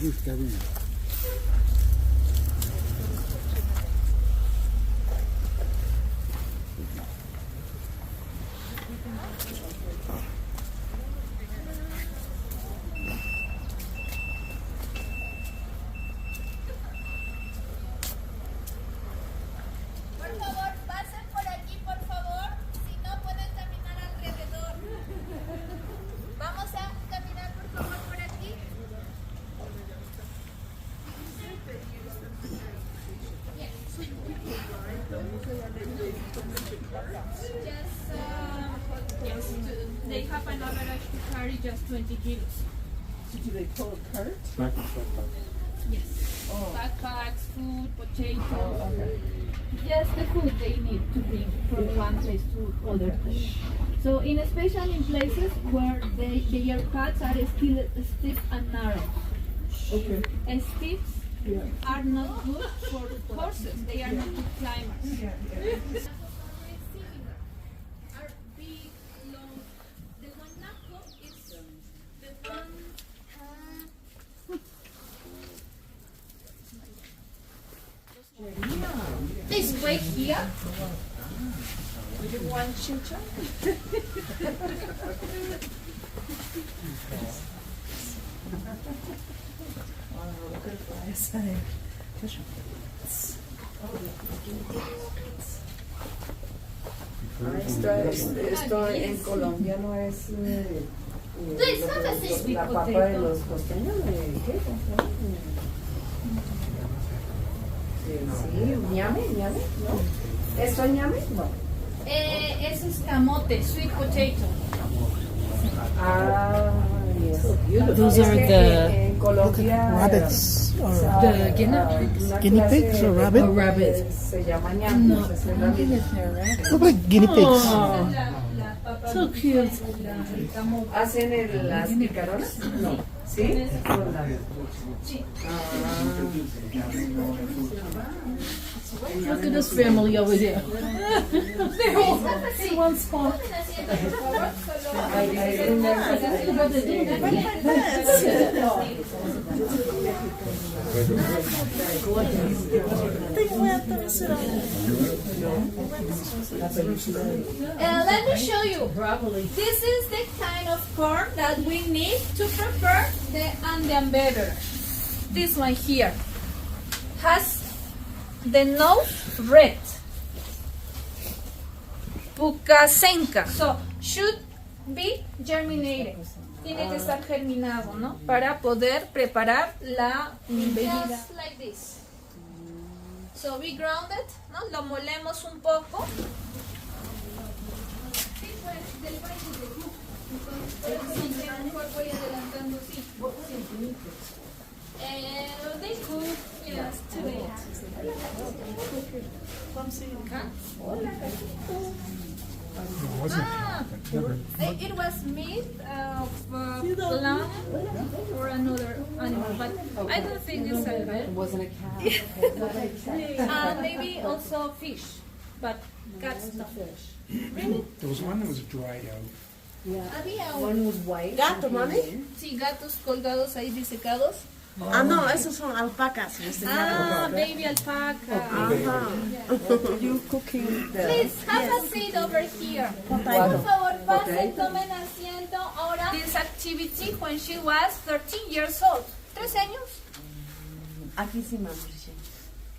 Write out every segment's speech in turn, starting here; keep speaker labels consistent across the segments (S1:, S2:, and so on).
S1: Sí, está bien.
S2: Yes, they have an average to carry just 20 kilos.
S3: So do they pull a cart?
S2: Yes.
S3: Oh.
S2: Backpacks, food, potatoes.
S3: Oh, okay.
S2: Just the food they need to bring from one place to other place. So especially in places where their paths are still steep and narrow.
S3: Okay.
S2: And steeps
S3: Yeah.
S2: are not good for horses. They are not good climbers.
S3: Yeah.
S2: Are big, long. The guanaco is the one. This way here.
S3: You want chicha? Oh, look at the side.
S4: Esto en Colombia no es la papa de los costeños de qué? Sí, ñame, ¿no? ¿Esto es ñame? No.
S2: Eso es camote, sweet potato.
S4: Ah, yes.
S5: Those are the
S4: En Colombia
S5: rabbits or
S4: the
S5: guinea pigs or rabbit?
S4: Se llama ñame.
S5: No.
S4: Es la misma.
S5: Look like guinea pigs.
S2: La papa
S5: So cute.
S4: ¿Hacen las picaronas? No. ¿Sí?
S2: Sí.
S5: Look at this family over here. They're all in one spot.
S2: Let me show you. This is the kind of corn that we need to prepare the Andean beverage. This one here has the nose red. Pucasenca. So should be germinated. Tiene que estar germinado, ¿no? Para poder preparar la bebida. Just like this. So we ground it, ¿no? Lo molemos un poco. Sí, pues, del país de Perú. Entonces, a lo mejor voy adelantando, sí. They cook, yes, today. It was made of lamb or another animal, but I don't think it's a
S4: It wasn't a cow.
S2: maybe also fish, but cats no. Really?
S1: There was one that was dried out.
S2: Había
S4: One was white.
S3: Gato, mami?
S2: sí, gatos colgados ahí disecados.
S3: Ah, no, esos son alpacas.
S2: Baby alpaca.
S3: You cooking the...
S2: Please, have a seat over here. Por favor, pasen, tomen asiento. Ahora, this activity when she was 13 years old. 13 años.
S3: Aquí sí, mami.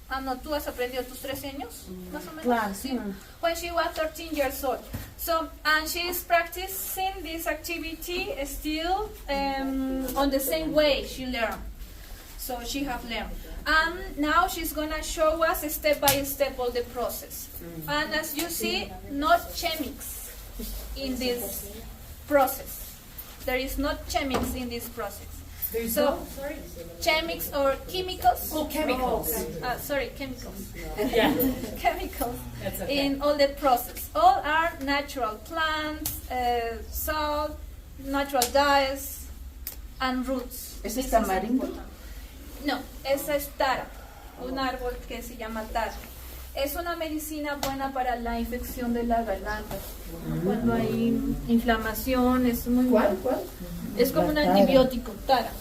S2: Ah, no, tú has aprendido tus 13 años, más o menos.
S3: Claro, sí, mami.
S2: When she was 13 years old. So, and she is practicing this activity still on the same way she learned. So she have learned. And now she's gonna show us step by step all the process. And as you see, not chemics in this process. There is not chemics in this process. So, chemics or chemicals?
S3: Oh, chemicals.
S2: Chemicals.
S3: Yeah.
S2: Chemicals
S3: That's okay.
S2: in all the process. All are natural plants, salt, natural dyes, and roots.
S3: ¿Ese
S2: This
S3: es
S2: is
S3: tamarindo?
S2: important. No, esa es tara, un árbol que se llama tara. Es una medicina buena para la infección de la garganta. Cuando hay inflamación, es muy
S4: ¿Cuál?
S2: bueno. Es como un antibiótico, tara.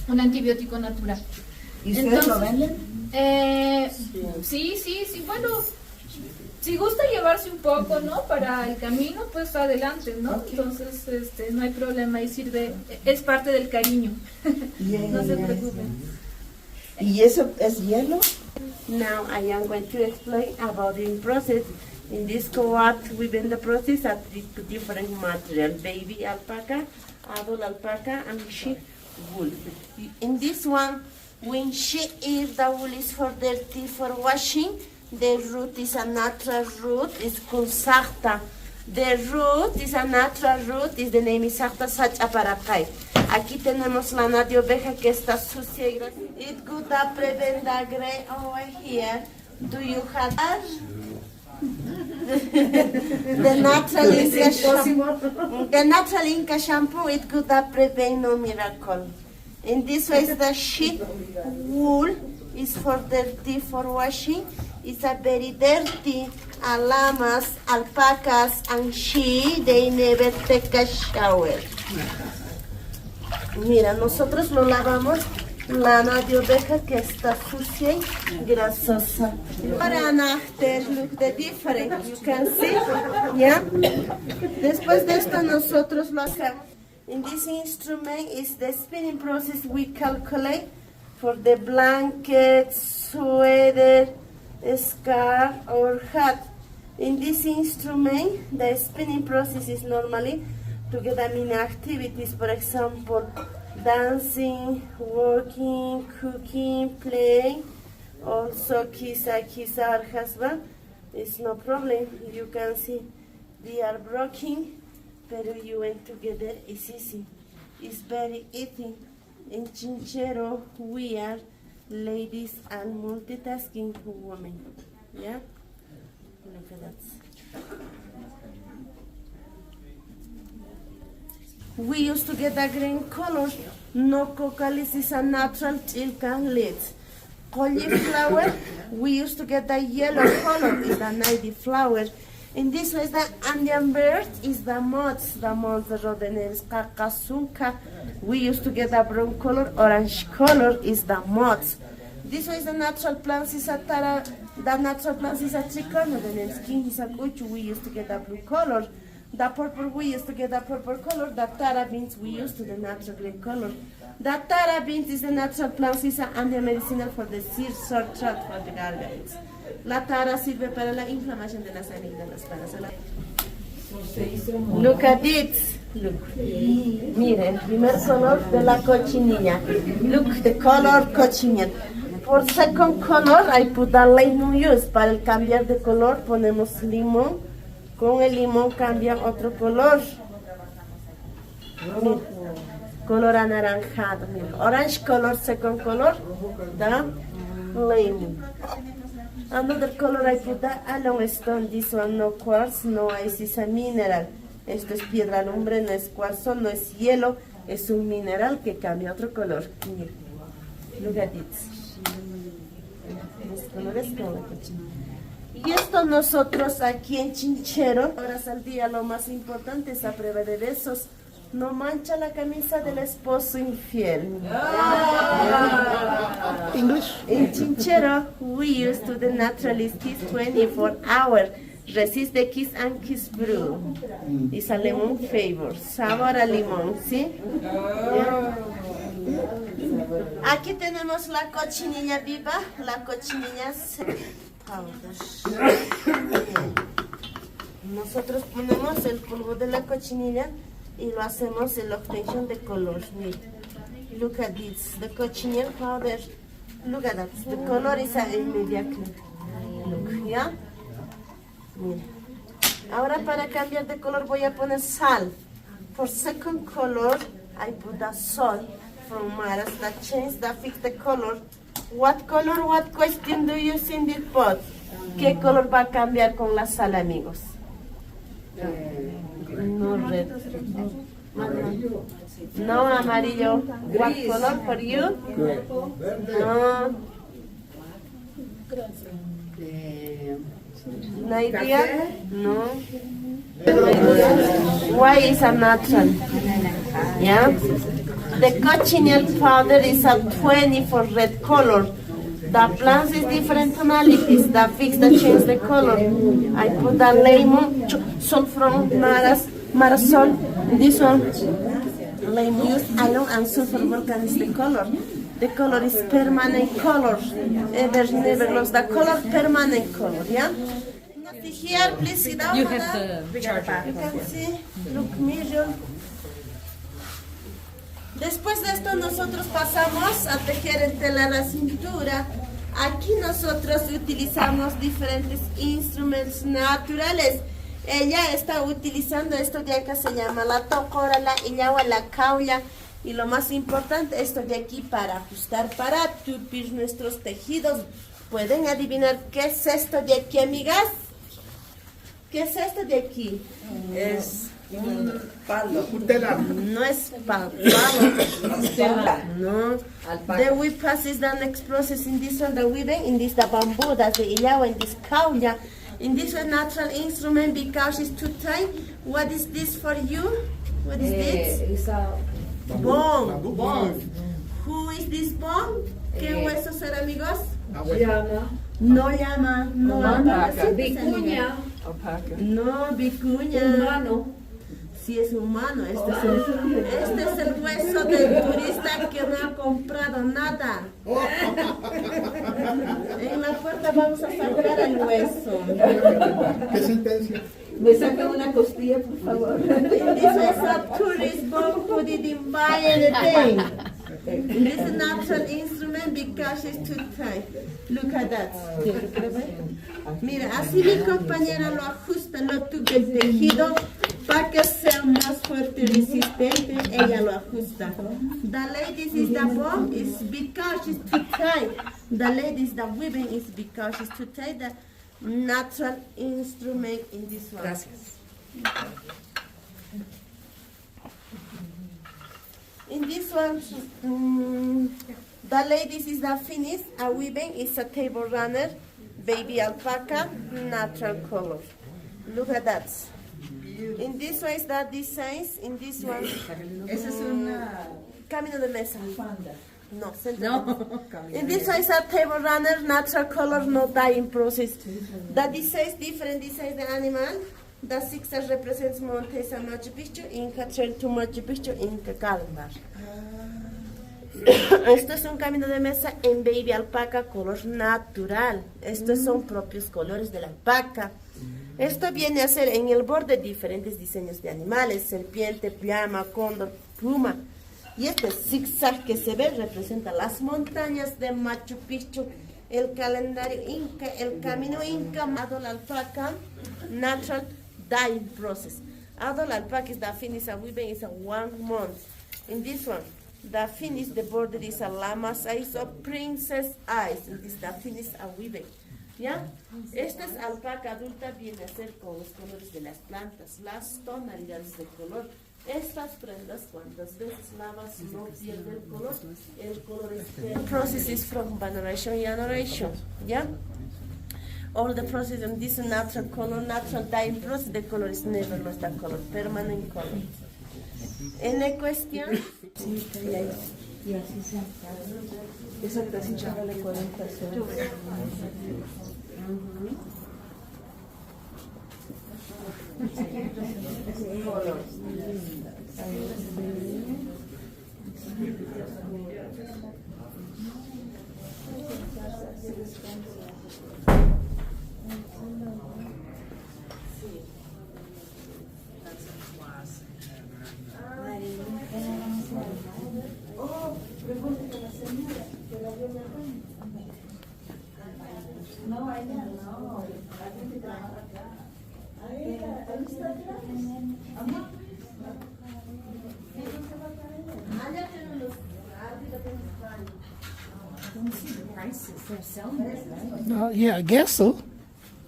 S2: un antibiótico natural.
S3: ¿Y ustedes lo venden?
S2: Sí, bueno, si gusta llevarse un poco, ¿no? Para el camino, pues adelante, ¿no? Entonces, no hay problema y sirve, es parte del cariño. No se preocupen.
S3: ¿Y eso es hielo? Now I am going to explain about the process. In this cohort, we vend the process at different material: baby alpaca, adult alpaca, and sheep wool. In this one, when sheep if the wool is for dirty for washing, the root is a natural root. It's called sarta. The root is a natural root. Is the name is sarta sachaparacay. Aquí tenemos lana de oveja que está sucia y grasa. It could prevent the gray over here. Do you have the natural Inca shampoo? The natural Inca shampoo, it could prevent no miracle. In this way, the sheep wool is for dirty for washing. It's a very dirty. Llamas, alpacas, and sheep, they never take a shower. Mira, nosotros lo lavamos lana de oveja que está sucia y grasosa. Para and after look the different, you can see, yeah. Después de esto nosotros lo hacemos. In this instrument is the spinning process we calculate for the blanket, sweater, scarf or hat. In this instrument, the spinning process is normally to get many activities, for example, dancing, working, cooking, playing. Also, kiss our husband. It's no problem. You can see they are broken, but you went together. It's easy. It's very easy. In Chinchero, we are ladies and multitasking women. Yeah? Look at that. We used to get a green color. No cocalis is a natural tilcan lead. Cauliflower, we used to get a yellow color. It's a native flower. In this way, the Andean bird is the moths. The moths, the name is cacasunca. We used to get a brown color. Orange color is the moths. This way, the natural plants is a tara. The natural plants is a trichona. The name is king is a kuchu. We used to get a blue color. The purple, we used to get a purple color. The tara beans, we used to the natural green color. The tara beans is the natural plant, is and the medicinal for the sore throat for the gargles. La tara sirve para la inflamación de las amígdalas. Look at it. Look. Mire, el primer color de la cochinilla. Look, the color cochinilla. For second color, I put a lemon juice. Para el cambiar de color, ponemos limón. Con el limón cambia otro color. Mira, color anaranjado. Mira. Orange color, second color. The lemon. Another color I put the alum stone. This one no quartz, no ice, is a mineral. Esto es piedra lumbre, no es cuarzo, no es hielo. Es un mineral que cambia otro color. Mira. Look at it. Los colores con la cochina. Y esto nosotros aquí en Chinchero, horas al día, lo más importante es a prueba de besos. No mancha la camisa del esposo infiel.
S1: English?
S3: In Chinchero, we used to the naturalist kiss 24 hours. Resist the kiss and kiss brew. It's a lemon flavor. Sabor a limón, ¿sí? Yeah. Aquí tenemos la cochinilla viva, la cochinilla nosotros ponemos el polvo de la cochinilla y lo hacemos en la obtención de color. Look at this, the cochinilla powder. Look at that, the color is immediately. Look, ¿ya? Mira. Ahora para cambiar de color voy a poner sal. For second color, I put the salt from Maras that change the fix the color. What color, what question do you see in this pot? ¿Qué color va a cambiar con la sal, amigos? No red. No amarillo. What color for you? No. ¿No idea? No. Why is a natural? Yeah? The cochineal powder is a 20 for red color. The plants is different tonalities. The fix that change the color. I put the lemon, sol from Marasol. This one, lemon use alone and sulfur volcan is the color. The color is permanent color. Ever never lost the color, permanent color. Yeah. Here, please sit down.
S5: You
S3: madam.
S5: have the charger.
S3: You can see, look mirror. Después de esto nosotros pasamos a tejer en tela la cintura. Aquí nosotros utilizamos diferentes instrumentos naturales. Ella está utilizando esto de acá, se llama la tocora, la iñagua, la caulla. Y lo más importante, esto de aquí para ajustar, para tupir nuestros tejidos. ¿Pueden adivinar qué es esto de aquí, amigas? ¿Qué es esto de aquí?
S4: Es un palo.
S3: No es palo. No.
S4: Alpaca.
S3: The weave process is the next process. In this one, the weaving. In this, the bamboo. That's the illawa. In this, kauya. In this one, natural instrument because it's too tight. What is this for you? What is this?
S4: Es a
S3: Bone. Who is this bone? ¿Qué hueso será, amigos?
S4: llama
S3: No llama. No llama.
S4: vicuña. Alpaca.
S3: No, vicuña.
S4: Humano.
S3: Sí es humano, este es el hueso del turista que no ha comprado nada. En la puerta vamos a sacar el hueso.
S1: ¿Qué sentencia?
S3: Me saca una costilla, por favor. This is a tourist bone, put it in buy anything. This is a natural instrument because it's too tight. Look at that. Mira, así mi compañera lo ajusta, lo tuve el tejido para que sea más fuerte y resistente. Ella lo ajusta. The ladies is the bone is because it's too tight. The ladies the weaving is because it's too tight. The natural instrument in this one.
S4: Gracias.
S3: In this one, the ladies is the finish. A weaving is a table runner, baby alpaca, natural color. Look at that. In this one is the designs. In this one,
S4: Esa es una
S3: camino de mesa.
S4: banda.
S3: No, center.
S4: No.
S3: In this one is a table runner, natural color, no dyeing process. The designs, different designs the animal. The sixer represents Montesa Machu Picchu, Inca Trail to Machu Picchu, Inca calendar. Esto es un camino de mesa en baby alpaca, color natural. Estos son propios colores de la alpaca. Esto viene a ser en el borde diferentes diseños de animales, serpiente, llama, cóndor, pluma. Y este zigzag que se ve representa las montañas de Machu Picchu, el calendario inca, el camino inca, adol alpaca, natural dyeing process. Adol alpaca is the finish of weaving is a 1 month. In this one, the finish, the border is a llama's eyes or princess eyes. It is the finish of weaving. ¿Ya? Esta es alpaca adulta, viene a ser con los colores de las plantas, las tonalidades de color. Estas prendas, cuantas veces lavas, no pierde el color es the process is from generation to generation. ¿Ya? All the process in this natural color, natural dyeing process, the color is never lost the color, permanent color. ¿En cuestión?
S4: Y así se esa casita vale 40 soles.
S3: Oh, pregúntale a la señora que la vio mi hermana. No, a ella no, alguien que trabaja acá. Ahí está atrás. Amor. Allá tienen los, arriba tienen los baños.
S5: Don't see the prices. They're selling it, right?
S1: Yeah, I guess so.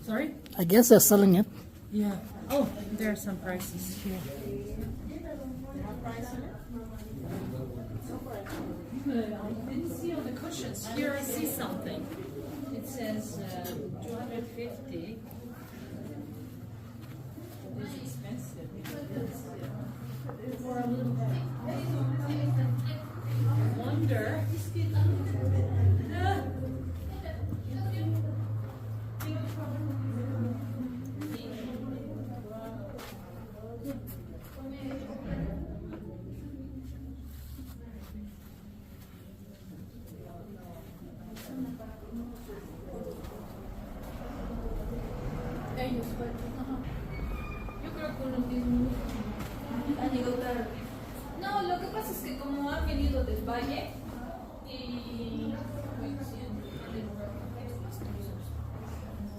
S5: Sorry?
S1: I guess they're selling it.
S5: Yeah. Oh, there are some prices here. I didn't see on the cushions. Here I see something. It says 250. It's expensive. For a little
S2: valle y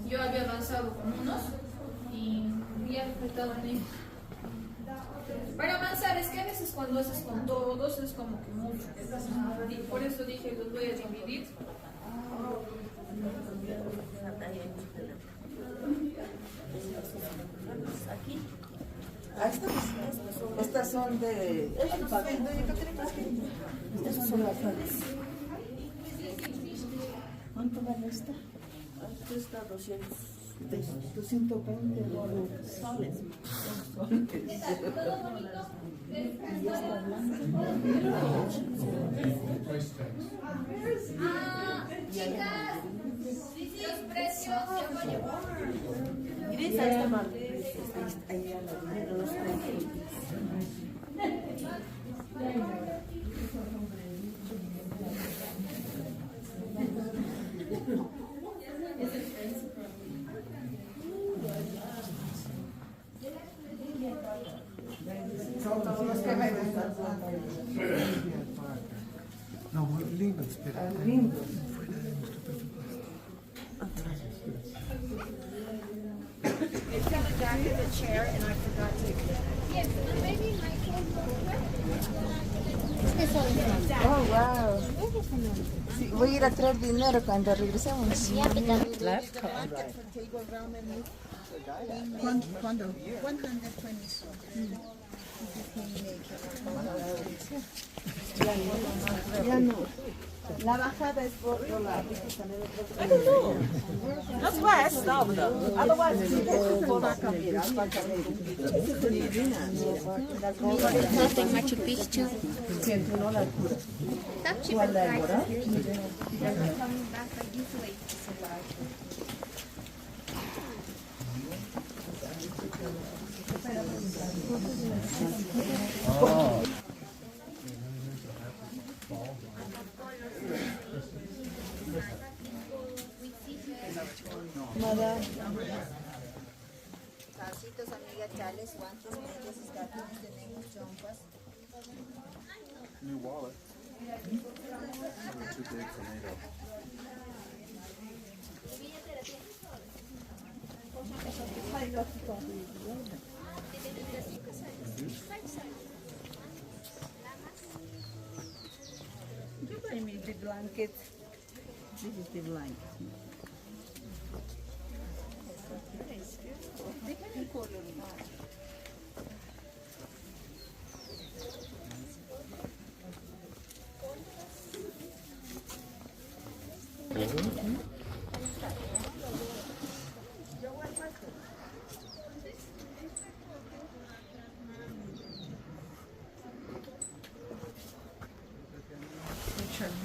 S2: yo había avanzado con unos y había afectado en ellos. Para avanzar es que a veces cuando haces con todos es como que mucho. Y por eso dije los voy a dividir.
S3: Aquí.
S4: Estas son de... Estas son las flores. ¿Cuánto vale esta?
S3: Aquí está
S4: 220 soles.
S2: Chicas, los precios ya voy a llevar.
S3: Gris, ahí está mal. Ahí los
S4: Son todos los que me gustan.
S1: No, muy lindos, pero
S4: Lindos. Oh, wow. Sí, voy a ir a traer dinero cuando regresemos. ¿Cuándo?
S6: 120
S3: Ya no. La bajada es por otro lado.
S4: That's west, though. Otherwise, people not coming.
S6: Nothing Machu Picchu.
S4: Siento una locura.
S6: Top cheaper prices. They're coming back by this way. Calcitos, amiga, chales, guantes, medias, escarpines, tenemos chompas.
S1: new wallet. Too big for NATO.
S4: You buy me the blanket. This is the blanket. Different color.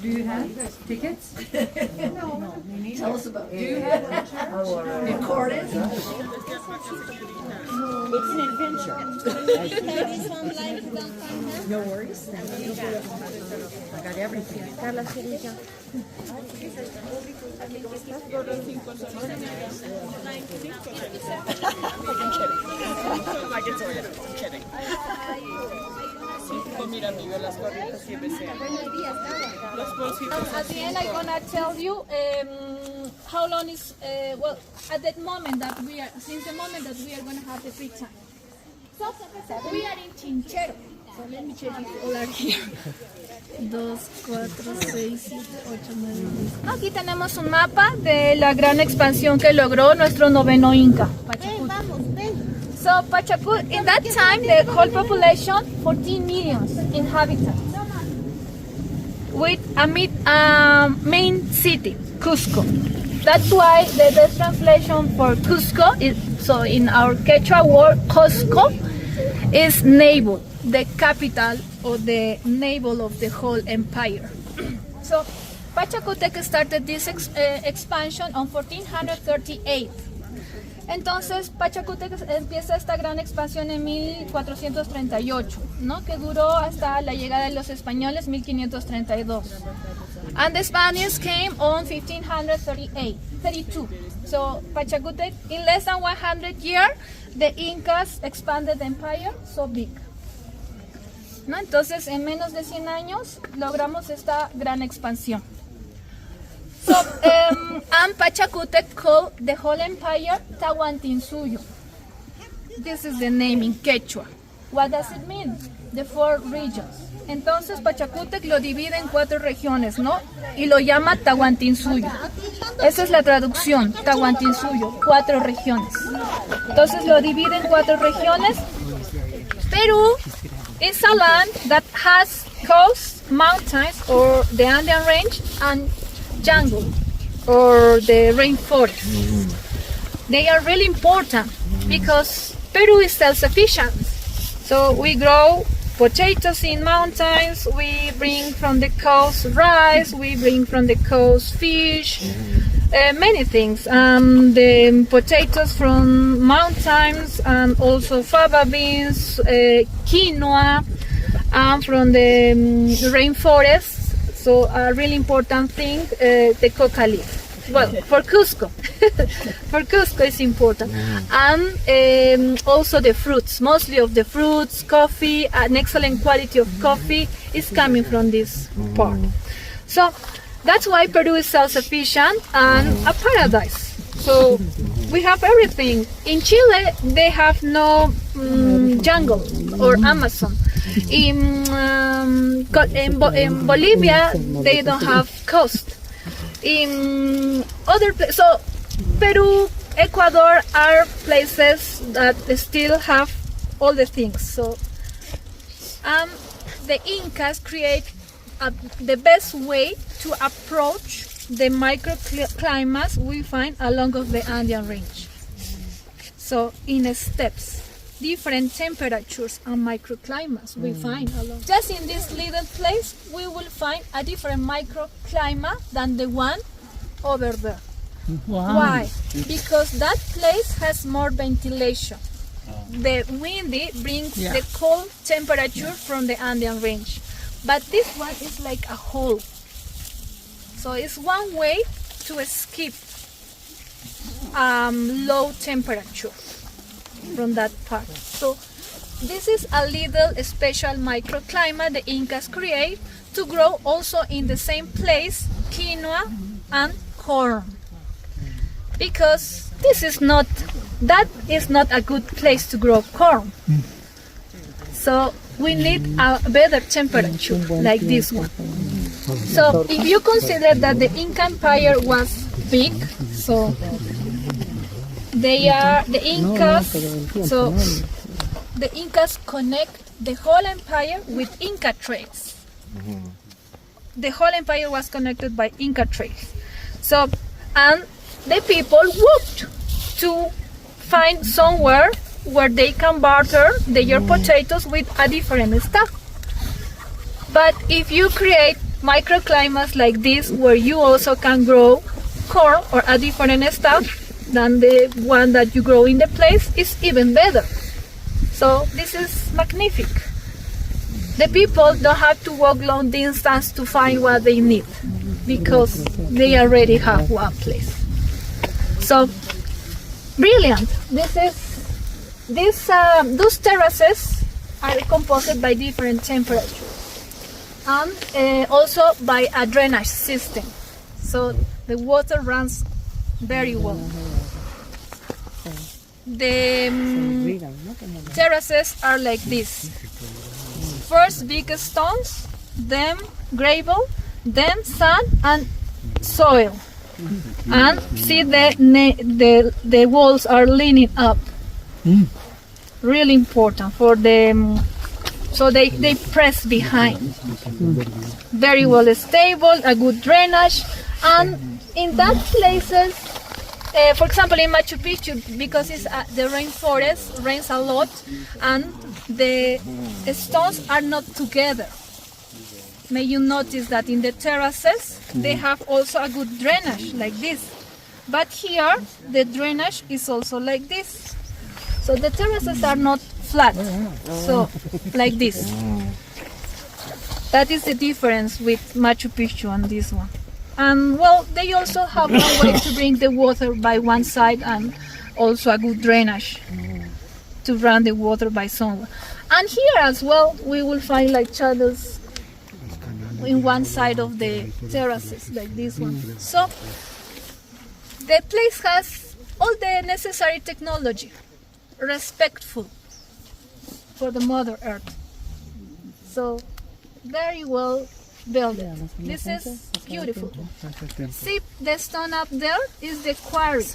S5: Do you have tickets?
S4: Tell us about
S5: Do you have
S4: recorded. It's an adventure. No worries. I got everything.
S2: At the end, I'm gonna tell you how long is well at that moment that we are since the moment that we are gonna have the free time. So we are in Chinchero. So let me check if all are here. 2, 4, 6, 7, 8, 9, 10. Aquí tenemos un mapa de la gran expansión que logró nuestro noveno Inca, Pachacuti. So Pachacuti, in that time, the whole population, 14 million inhabitants, with a main city, Cusco. That's why the best translation for Cusco is, so in our Quechua word, Cusco, is navel, the capital or the navel of the whole empire. So Pachacutec started this expansion on 1438. Entonces Pachacutec empieza esta gran expansión en 1438, ¿no? Que duró hasta la llegada de los españoles 1532. And the Spaniards came on 1532. So Pachacutec, in less than 100 years, the Incas expanded the empire so big. ¿no? Entonces, en menos de 100 años logramos esta gran expansión. So, and Pachacútec called the whole empire Tahuantinsuyo. This is the name in Quechua. What does it mean? The 4 regions. Entonces Pachacútec lo divide en 4 regiones, ¿no? Y lo llama Tahuantinsuyo. Esa es la traducción, Tahuantinsuyo, 4 regiones. Entonces lo divide en 4 regiones. Perú is a land that has coast, mountains, or the Andean range, and jungle, or the rainforest. They are really important because Peru is self-sufficient. So we grow potatoes in mountains, we bring from the coast rice, we bring from the coast fish, many things. The potatoes from mountains and also fava beans, quinoa, and from the rainforest. So a really important thing, the coca leaf. Well, for Cusco, for Cusco is important. And also the fruits, mostly of the fruits, coffee, an excellent quality of coffee is coming from this part. So that's why Peru is self-sufficient and a paradise. So we have everything. In Chile, they have no jungle or Amazon. In Bolivia, they don't have coast. In other places, so Peru, Ecuador are places that still have all the things. So the Incas create the best way to approach the microclimates we find along of the Andean range. So in steps, different temperatures and microclimates we find along. Just in this little place, we will find a different microclimate than the one over there.
S7: Wow.
S2: Why? Because that place has more ventilation. The windy brings the cold temperature from the Andean range. But this one is like a hole. So it's one way to escape low temperature from that part. So this is a little special microclimate the Incas create to grow also in the same place quinoa and corn. Because that is not a good place to grow corn. So we need a better temperature like this one. So if you consider that the Inca Empire was big, so they are the Incas. So the Incas connect the whole empire with Inca trails. The whole empire was connected by Inca trails. So and the people walked to find somewhere where they can barter their potatoes with a different stuff. But if you create microclimates like this where you also can grow corn or a different stuff than the one that you grow in the place, is even better. So this is magnific. The people don't have to walk long distance to find what they need because they already have one place. So brilliant. Those terraces are composed by different temperatures and also by a drainage system. So the water runs very well. The terraces are like this. First big stones, then gravel, then sand and soil. And see the walls are leaning up. Really important for them. So they press behind. Very well stable, a good drainage. And in that places, for example in Machu Picchu, because it's the rainforest, rains a lot, and the stones are not together. May you notice that in the terraces, they have also a good drainage like this. But here, the drainage is also like this. So the terraces are not flat, so like this. That is the difference with Machu Picchu and this one. And well, they also have one way to bring the water by one side and also a good drainage. to run the water by someone. And here as well, we will find like channels in one side of the terraces, like this one. So the place has all the necessary technology, respectful for the Mother Earth. So very well built. This is beautiful. See the stone up there is the quarry.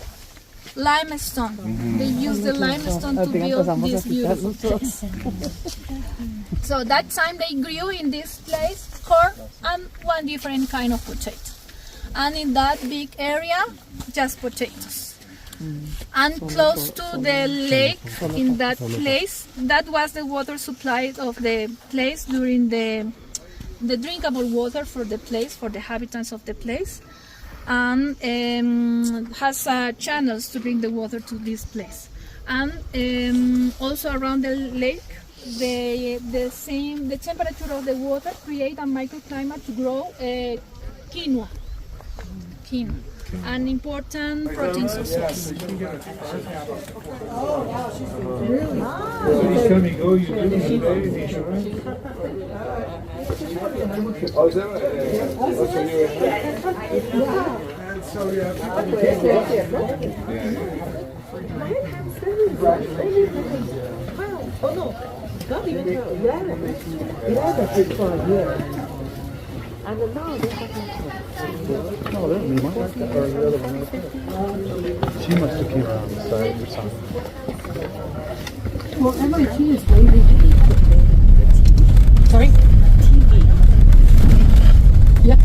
S2: Limestone. They use the limestone to build this beautiful place. So that time they grew in this place corn and one different kind of potato. And in that big area, just potatoes. And close to the lake, in that place, that was the water supply of the place during the drinkable water for the place, for the inhabitants of the place. And has channels to bring the water to this place, and also around the lake, the temperature of the water create a microclimate to grow quinoa, an important protein source.
S1: She must have came around the side or something.
S5: Well, MIT is waiting. Sorry? Yeah.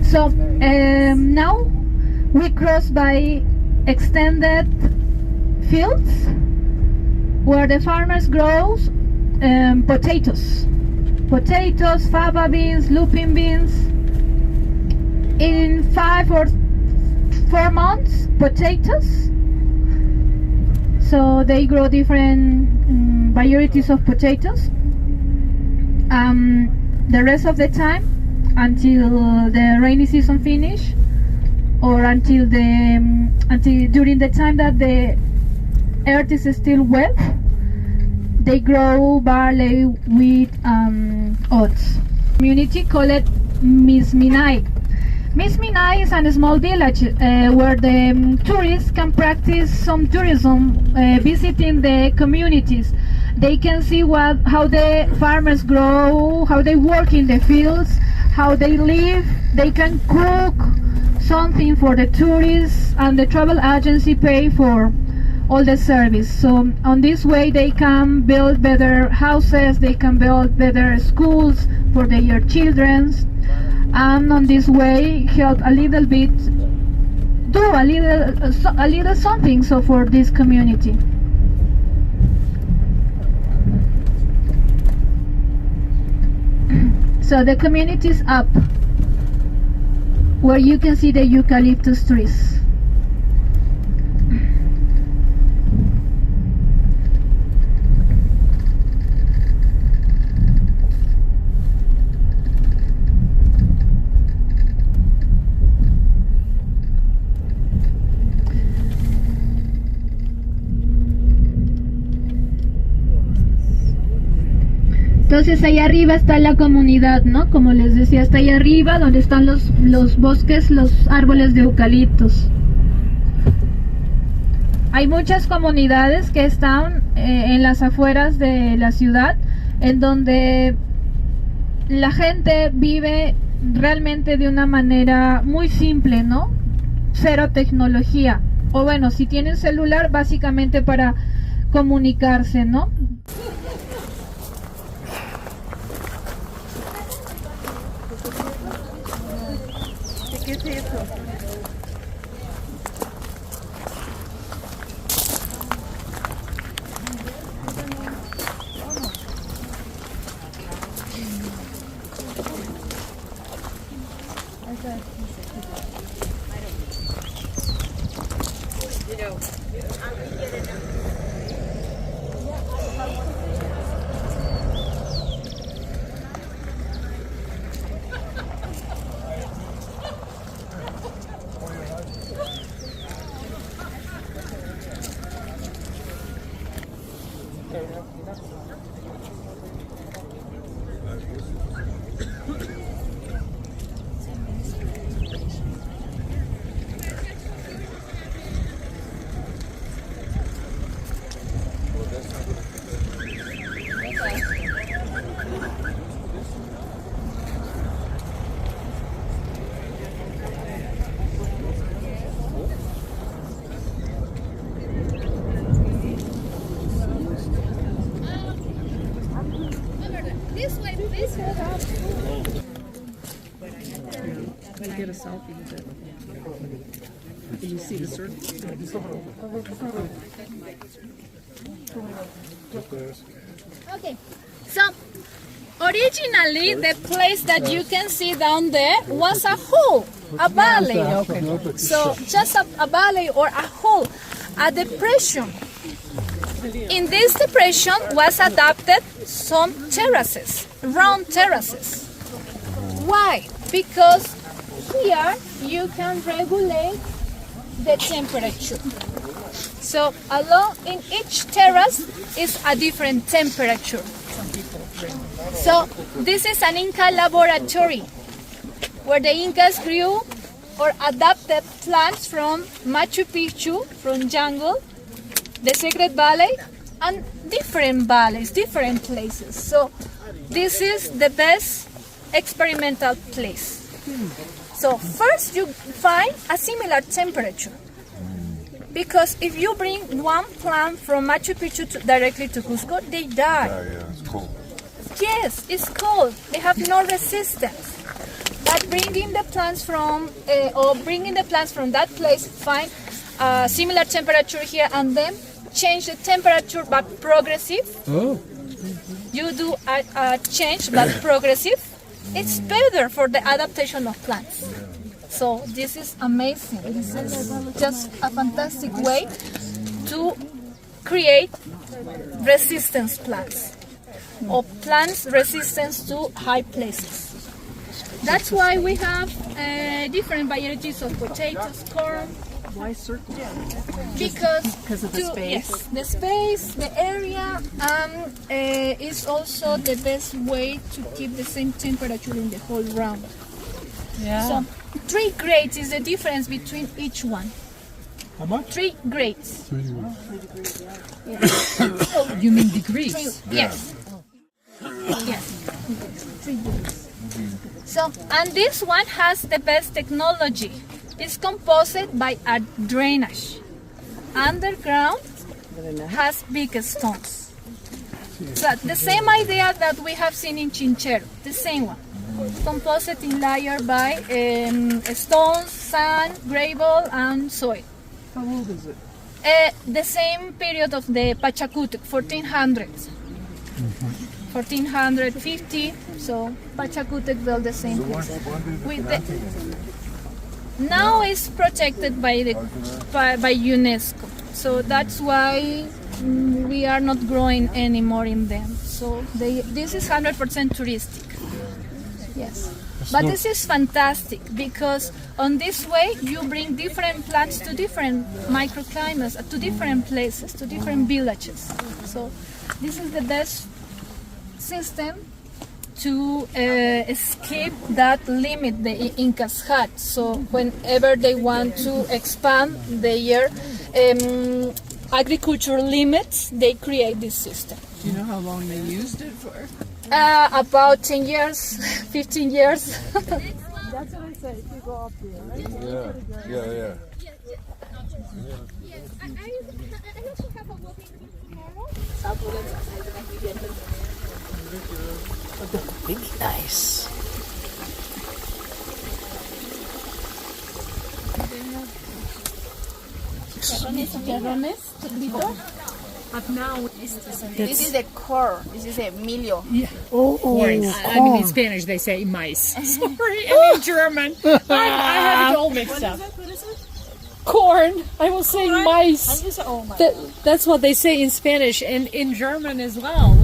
S2: So now we cross by extended fields where the farmers grow potatoes, fava beans, lupin beans. In 5 or 4 months, potatoes. So they grow different varieties of potatoes. The rest of the time, until the rainy season finish, or until during the time that the earth is still wet, they grow barley, wheat, oats. Community called Misminai. Misminai is a small village where the tourists can practice some tourism, visiting the communities. They can see how the farmers grow, how they work in the fields, how they live. They can cook something for the tourists, and the travel agency pay for all the service. So on this way they can build better houses, they can build better schools for their children, and on this way help a little bit, do a little something so for this community. So the community is up, where you can see the eucalyptus trees. Entonces allá arriba está la comunidad, ¿no? Como les decía, está allá arriba donde están los bosques, los árboles de eucaliptos. Hay muchas comunidades que están en las afueras de la ciudad, en donde la gente vive realmente de una manera muy simple, ¿no? Cero tecnología. O bueno, si tienen celular, básicamente para comunicarse, ¿no?
S3: ¿Qué es eso?
S5: Get a selfie with it. Can you see the circle?
S2: Okay, so originally the place that you can see down there was a hole, a valley. So just a valley or a hole, a depression. In this depression was adapted some terraces, round terraces. Why? Because here you can regulate the temperature. So along in each terrace is a different temperature. So this is an Inca laboratory where the Incas grew or adapted plants from Machu Picchu, from jungle, the Secret Valley, and different valleys, different places. So this is the best experimental place. So first you find a similar temperature, because if you bring one plant from Machu Picchu directly to Cusco, they die.
S7: Yeah, it's cold.
S2: Yes, it's cold. They have no resistance. But bringing the plants from that place, find a similar temperature here, and then change the temperature but progressive.
S1: Oh.
S2: You do a change but progressive. It's better for the adaptation of plants. So this is amazing. This is just a fantastic way to create resistance plants, or plants resistance to high places. That's why we have different varieties of potatoes, corn.
S7: Why circle?
S2: Because
S7: of the space?
S2: Yes, the space, the area, is also the best way to keep the same temperature in the whole round.
S7: Yeah.
S2: So 3 grades is the difference between each one.
S1: How much?
S2: 3 grades.
S7: Oh, you mean degrees?
S2: Yes. Yes. 3 grades. So, and this one has the best technology. It's composed by a drainage. Underground has big stones. So the same idea that we have seen in Chinchero, the same one. Composed in layer by stones, sand, gravel, and soil.
S7: How old is it?
S2: The same period of the Pachacutec, 1400s. 1450, so Pachacutec built the same place. Now it's protected by UNESCO, so that's why we are not growing anymore in them. So this is 100% touristic. Yes, but this is fantastic because on this way you bring different plants to different microclimates, to different places, to different villages. So this is the best system to escape that limit the Incas had. So whenever they want to expand their agricultural limits, they create this system.
S7: Do you know how long they used it for?
S2: About 10 years, 15 years.
S4: That's what I said. If you go up there, right?
S8: Yeah.
S7: Really nice.
S4: This is the core. This is a milio.
S7: Corn. I mean, in Spanish they say mice. Sorry, and in German I have it all mixed up. Corn. I will say mice. That's what they say in Spanish and in German as well.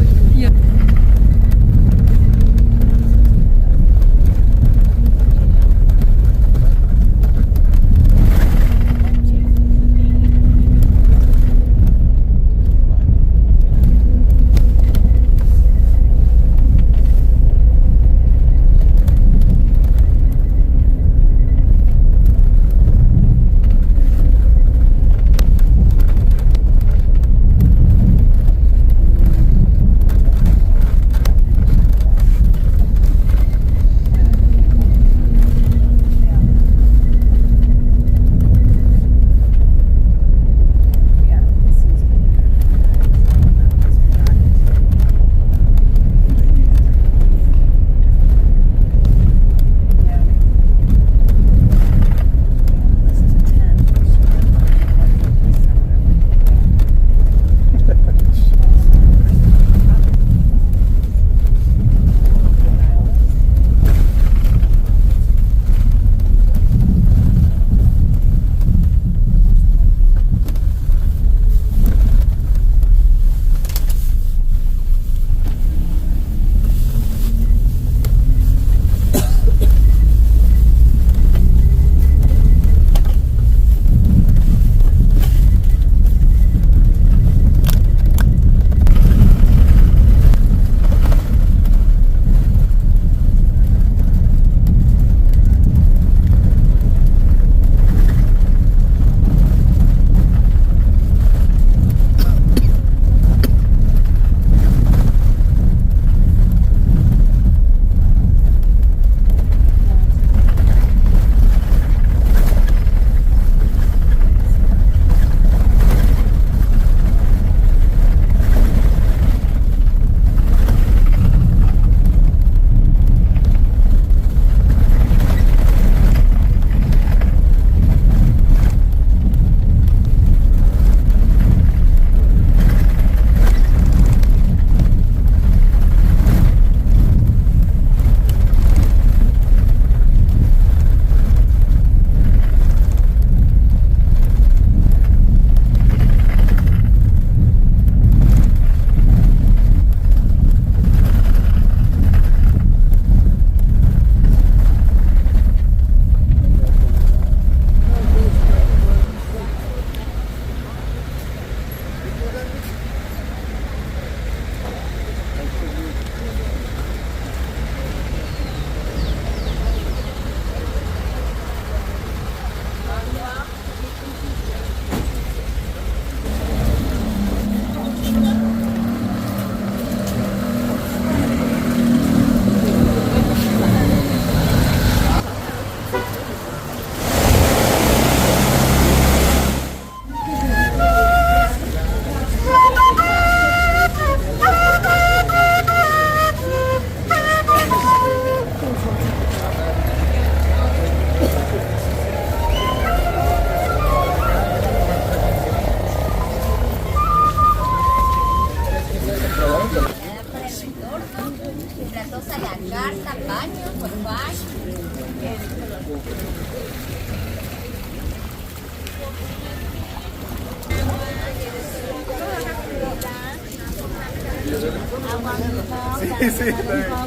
S1: Sí, sí, está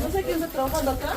S3: No sé quién está trabajando acá.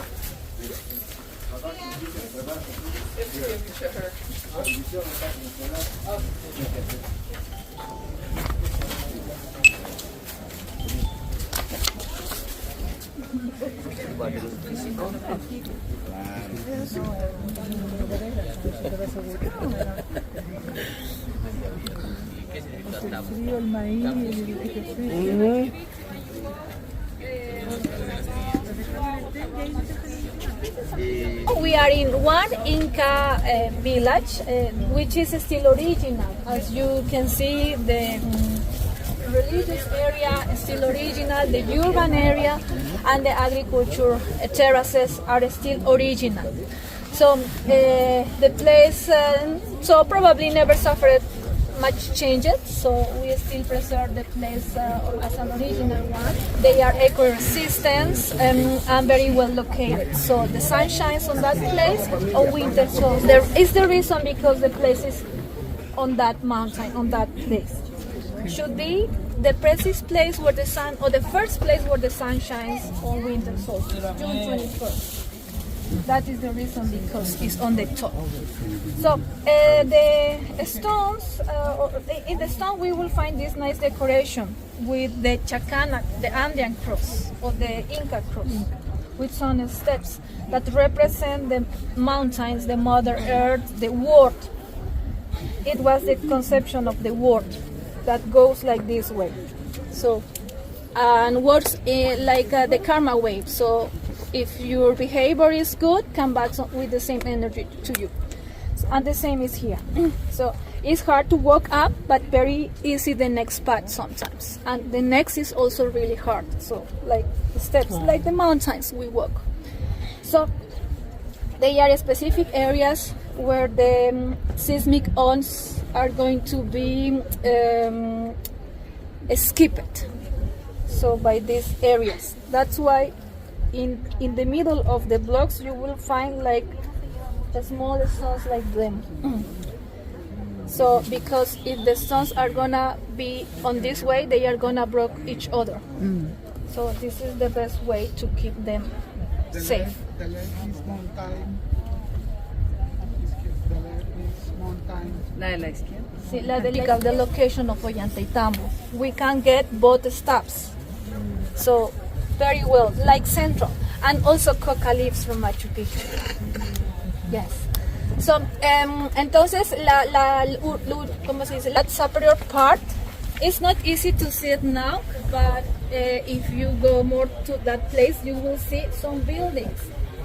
S2: We are in one Inca village, which is still original. As you can see, the religious area is still original, the urban area and the agriculture terraces are still original. So the place so probably never suffered much changes, so we still preserve the place as an original one. They are eco-resistant and very well located. So the sun shines on that place on winter. So there is the reason because the place is on that mountain, on that place. Should be the precise place where the sun, or the first place where the sun shines on winter solstice, June 21st. That is the reason because it's on the top. So the stones, in the stone we will find this nice decoration with the Chacana, the Andean cross or the Inca cross, with some steps that represent the mountains, the Mother Earth, the world. It was the conception of the world that goes like this way. So and works like the karma wave. So if your behavior is good, come back with the same energy to you. And the same is here. So it's hard to walk up, but very easy the next path sometimes. And the next is also really hard. So like the steps, like the mountains we walk. So they are specific areas where the seismic ons are going to be skipped. So by these areas. That's why in the middle of the blocks you will find like the small stones like them. So because if the stones are gonna be on this way, they are gonna break each other. So this is the best way to keep them safe.
S8: The left is mountain. The left is mountain.
S7: La de la izquierda.
S2: See, the location of Ollantaytambo. We can get both stops. So very well, like central, and also coca leaves from Machu Picchu. Yes. So, entonces ¿cómo se dice? That superior part is not easy to see it now, but if you go more to that place, you will see some buildings.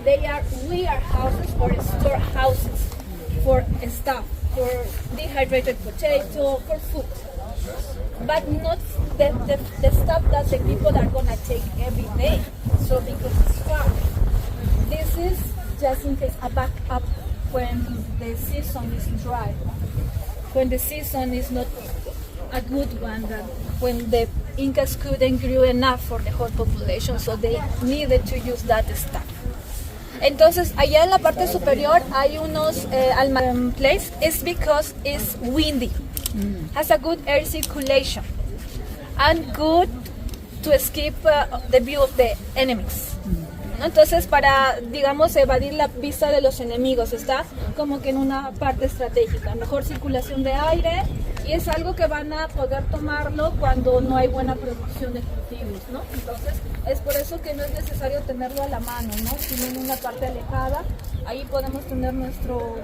S2: They are warehouses or storehouses for stuff, for dehydrated potato, for food. But not the stuff that the people are gonna take every day. So because it's far. This is just in case a backup when the season is dry. When the season is not a good one, that when the Incas couldn't grow enough for the whole population, so they needed to use that stuff. Entonces, allá en la parte superior hay unos place. It's because it's windy. Has a good air circulation and good to escape the view of the enemies. Entonces, para, digamos, evadir la vista de los enemigos, está como que en una parte estratégica, mejor circulación de aire, y es algo que van a poder tomarlo cuando no hay buena producción de cultivos, ¿no? Entonces, es por eso que no es necesario tenerlo a la mano, ¿no? Sino en una parte alejada, ahí podemos tener nuestro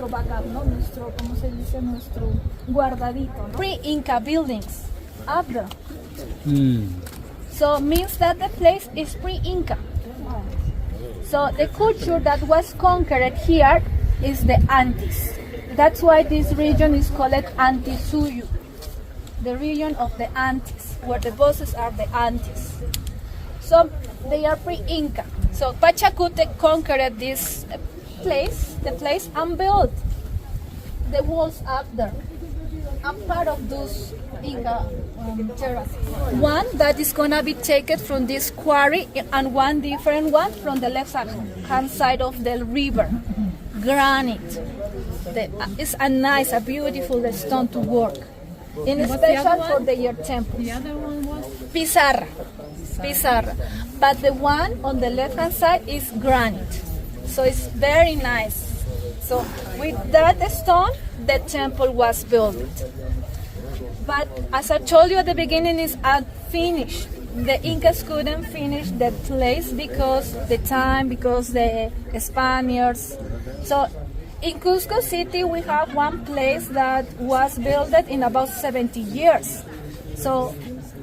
S2: backup, ¿no? Nuestro, ¿cómo se dice? Nuestro guardadito, ¿no? Pre-Inca buildings up there. So, means that the place is pre-Inca. So the culture that was conquered here is the Andes. That's why this region is called Antisuyu, the region of the Andes, where the bosses are the Andes. So they are pre-Inca. So Pachacute conquered this place, and built the walls up there. I'm part of those Inca terraces. One that is gonna be taken from this quarry, and one different one from the left hand side of the river, granite. It's a nice, a beautiful stone to work. In
S7: What's the
S2: special
S7: other
S2: for
S7: one?
S2: the year temple.
S7: The other one was
S2: Pizarra. Pizarra. But the one on the left hand side is granite. So it's very nice. So with that stone, the temple was built. But as I told you at the beginning, it's unfinished. The Incas couldn't finish the place because the time, because the Spaniards. So in Cusco City, we have one place that was built in about 70 years. So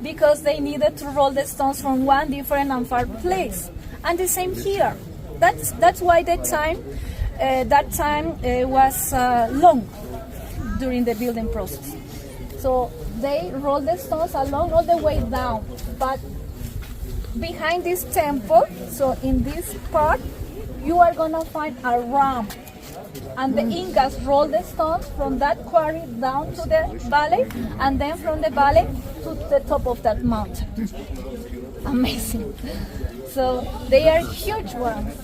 S2: because they needed to roll the stones from one different and far place. And the same here. That's why that time was long during the building process. So they rolled the stones along all the way down. But behind this temple, so in this part, you are gonna find a ramp. And the Incas rolled the stones from that quarry down to the valley, and then from the valley to the top of that mountain. Amazing. So they are huge ones.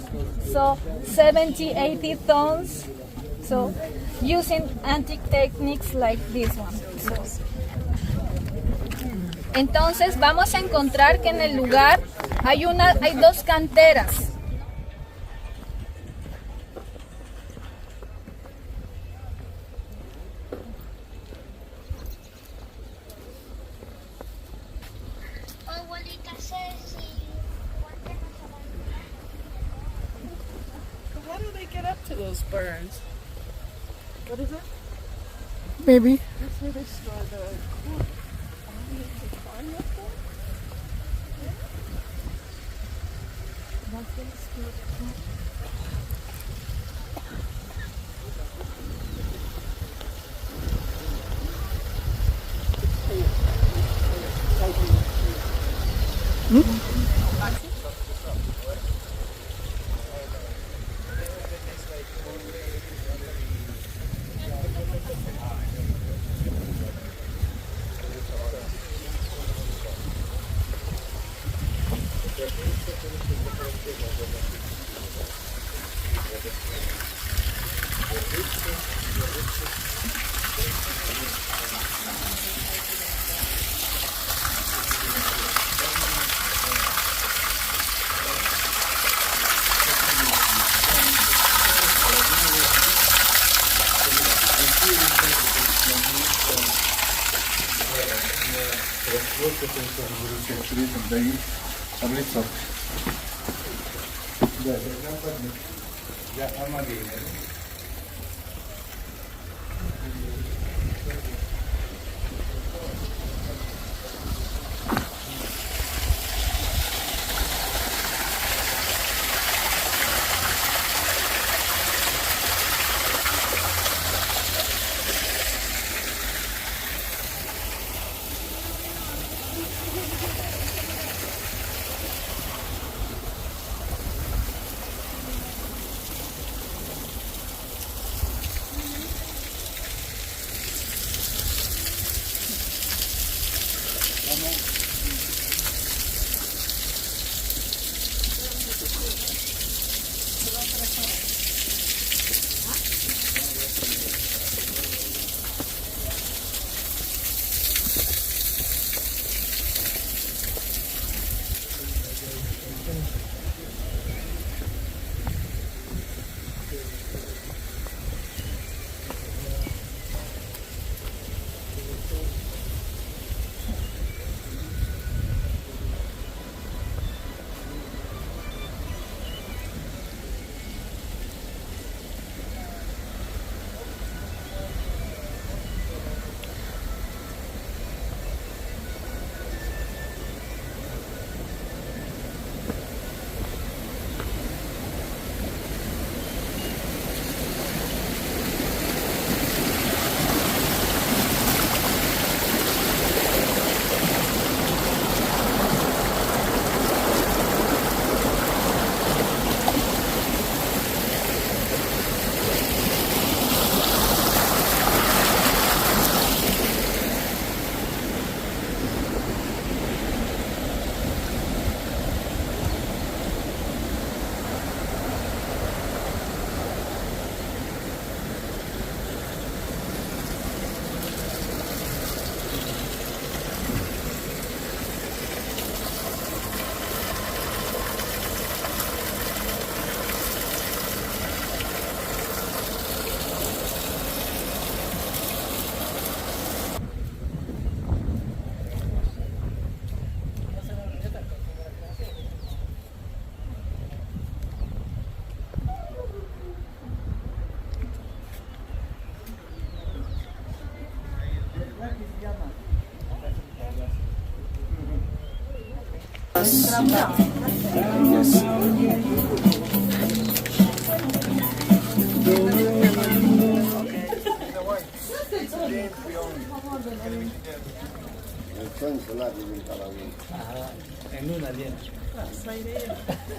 S2: So 70, 80 tons. So using antique techniques like this one. Entonces vamos a encontrar que en el lugar hay dos canteras.
S4: How do they get up to those burns? What is it?
S8: Maybe.
S4: That's where they store the corn. They climb up there? That's where they store the corn.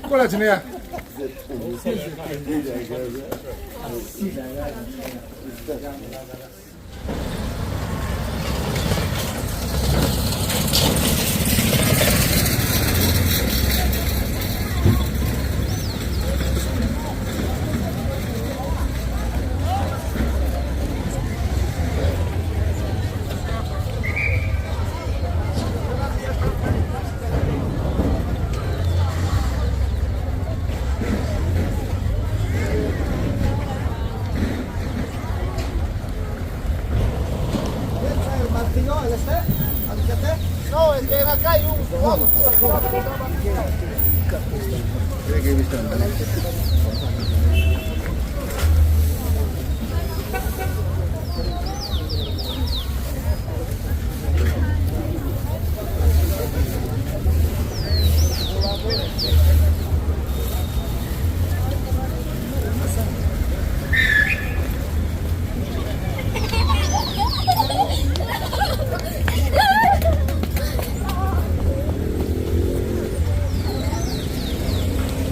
S1: 过来，陈丽。
S9: No, es que acá hay un...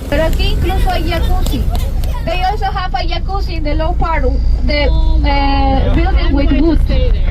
S2: Pero aquí incluso hay jacuzzi. They also have a jacuzzi in the low part of the building with wood.